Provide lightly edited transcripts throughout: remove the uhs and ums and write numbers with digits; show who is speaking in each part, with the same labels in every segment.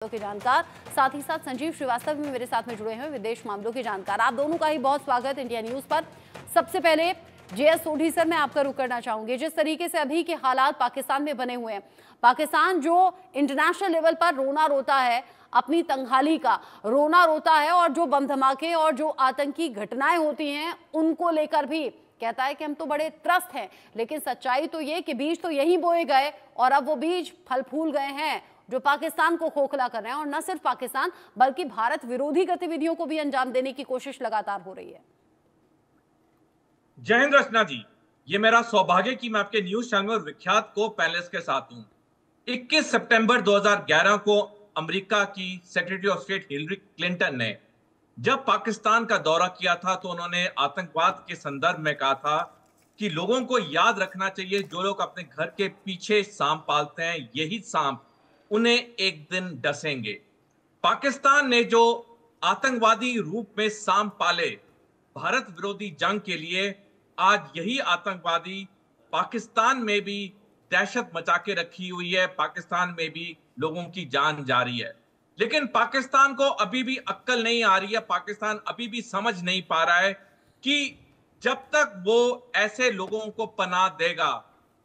Speaker 1: के जानकार, साथ ही साथ संजीव श्रीवास्तव भी मेरे साथ में जुड़े हैं, विदेश मामलों के जानकार। आप दोनों का ही बहुत स्वागत इंडिया न्यूज पर। सबसे पहले जेएस सोढी सर, मैं आपका रुख करना चाहूंगी। जिस तरीके से अभी के हालात पाकिस्तान में बने हुए हैं, पाकिस्तान जो इंटरनेशनल लेवल पर रोना रोता है, अपनी तंगहाली का रोना रोता है, और जो बम धमाके और जो आतंकी घटनाएं होती हैं उनको लेकर भी कहता है कि हम तो बड़े त्रस्त हैं। लेकिन सच्चाई तो ये कि बीज तो यही बोए गए और अब वो बीज फल फूल गए हैं जो पाकिस्तान को खोखला कर रहे हैं, और न सिर्फ पाकिस्तान बल्कि भारत विरोधी गतिविधियों को भी अंजाम देने की कोशिश लगातार हो रही है।
Speaker 2: जय हिंद रचना जी, ये मेरा सौभाग्य कि मैं आपके न्यूज चैनल और विख्यात को पैनलिस्ट के साथ हूं। 21 सितंबर 2011 को अमेरिका की secretary of state Hillary Clinton ने जब पाकिस्तान का दौरा किया था तो उन्होंने आतंकवाद के संदर्भ में कहा था कि लोगों को याद रखना चाहिए, जो लोग अपने घर के पीछे सांप पालते हैं, यही सांप उन्हें एक दिन डसेंगे। पाकिस्तान ने जो आतंकवादी रूप में सांप पाले भारत विरोधी जंग के लिए, आज यही आतंकवादी पाकिस्तान में भी दहशत मचा के रखी हुई है, पाकिस्तान में भी लोगों की जान जा रही है। लेकिन पाकिस्तान को अभी भी अक्ल नहीं आ रही है, पाकिस्तान अभी भी समझ नहीं पा रहा है कि जब तक वो ऐसे लोगों को पनाह देगा,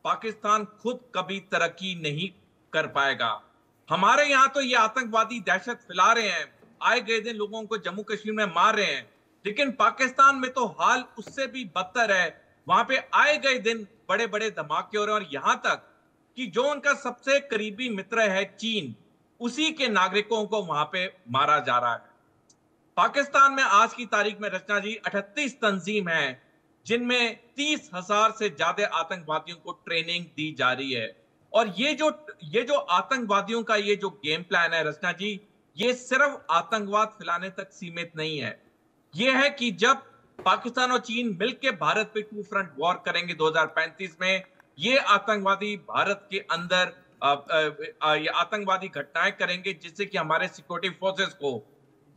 Speaker 2: पाकिस्तान खुद कभी तरक्की नहीं कर पाएगा। हमारे यहाँ तो ये आतंकवादी दहशत फैला रहे हैं, आए गए दिन लोगों को जम्मू कश्मीर में मार रहे हैं, लेकिन पाकिस्तान में तो हाल उससे भी बदतर है। वहां पे आए गए दिन बड़े बड़े धमाके हो रहे हैं, और यहां तक कि जो उनका सबसे करीबी मित्र है चीन, उसी के नागरिकों को वहां पे मारा जा रहा है। पाकिस्तान में आज की तारीख में रचना जी 38 तंजीम है जिनमें 30,000 से ज्यादा आतंकवादियों को ट्रेनिंग दी जा रही है। और ये जो आतंकवादियों का ये जो गेम प्लान है रचना जी, ये सिर्फ आतंकवाद फैलाने तक सीमित नहीं है। ये है कि जब पाकिस्तान और चीन मिलकर भारत पे टू फ्रंट वॉर करेंगे 2035 में, ये आतंकवादी भारत के अंदर ये आतंकवादी घटनाएं करेंगे, जिससे कि हमारे सिक्योरिटी फोर्सेस को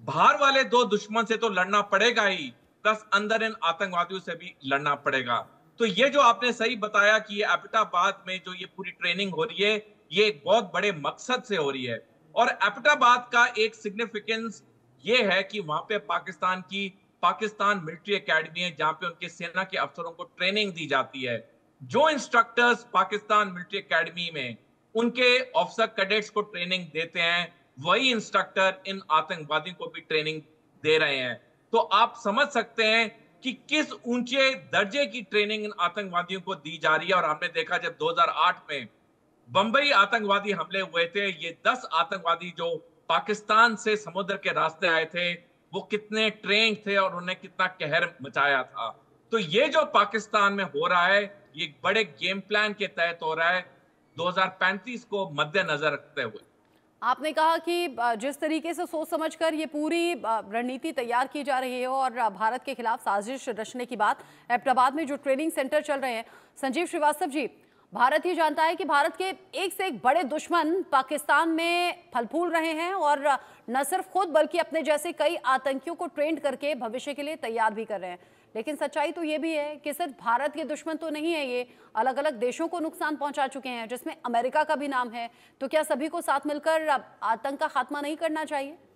Speaker 2: बाहर वाले दो दुश्मन से तो लड़ना पड़ेगा ही, प्लस अंदर इन आतंकवादियों से भी लड़ना पड़ेगा। तो ये जो आपने सही बताया कि ये एबटाबाद में जो ये पूरी ट्रेनिंग हो रही है, ये एक बहुत बड़े मकसद से हो रही है। और एबटाबाद का एक सिग्निफिकेंस ये है कि वहां पे पाकिस्तान मिलिट्री एकेडमी है, जहां पे उनके सेना के अफसरों को ट्रेनिंग दी जाती है। जो इंस्ट्रक्टर्स पाकिस्तान मिलिट्री एकेडमी में उनके ऑफिसर कैडेट्स को ट्रेनिंग देते हैं, वही इंस्ट्रक्टर इन आतंकवादियों को भी ट्रेनिंग दे रहे हैं। तो आप समझ सकते हैं कि किस ऊंचे दर्जे की ट्रेनिंग इन आतंकवादियों को दी जा रही है। और हमने देखा जब 2008 में बंबई आतंकवादी हमले हुए थे, ये 10 आतंकवादी जो पाकिस्तान से समुद्र के रास्ते आए थे, वो कितने ट्रेन थे और उन्हें कितना कहर मचाया था। तो ये जो पाकिस्तान में हो रहा है, ये बड़े गेम प्लान के तहत हो रहा है 2035 को मद्देनजर रखते हुए।
Speaker 1: आपने कहा कि जिस तरीके से सोच समझकर ये पूरी रणनीति तैयार की जा रही है और भारत के खिलाफ साजिश रचने की बात, एबटाबाद में जो ट्रेनिंग सेंटर चल रहे हैं, संजीव श्रीवास्तव जी, भारत ये जानता है कि भारत के एक से एक बड़े दुश्मन पाकिस्तान में फल फूल रहे हैं, और न सिर्फ खुद बल्कि अपने जैसे कई आतंकियों को ट्रेंड करके भविष्य के लिए तैयार भी कर रहे हैं। लेकिन सच्चाई तो ये भी है कि सिर्फ भारत के दुश्मन तो नहीं है, ये अलग अलग देशों को नुकसान पहुंचा चुके हैं, जिसमें अमेरिका का भी नाम है। तो क्या सभी को साथ मिलकर आतंक का खात्मा नहीं करना चाहिए?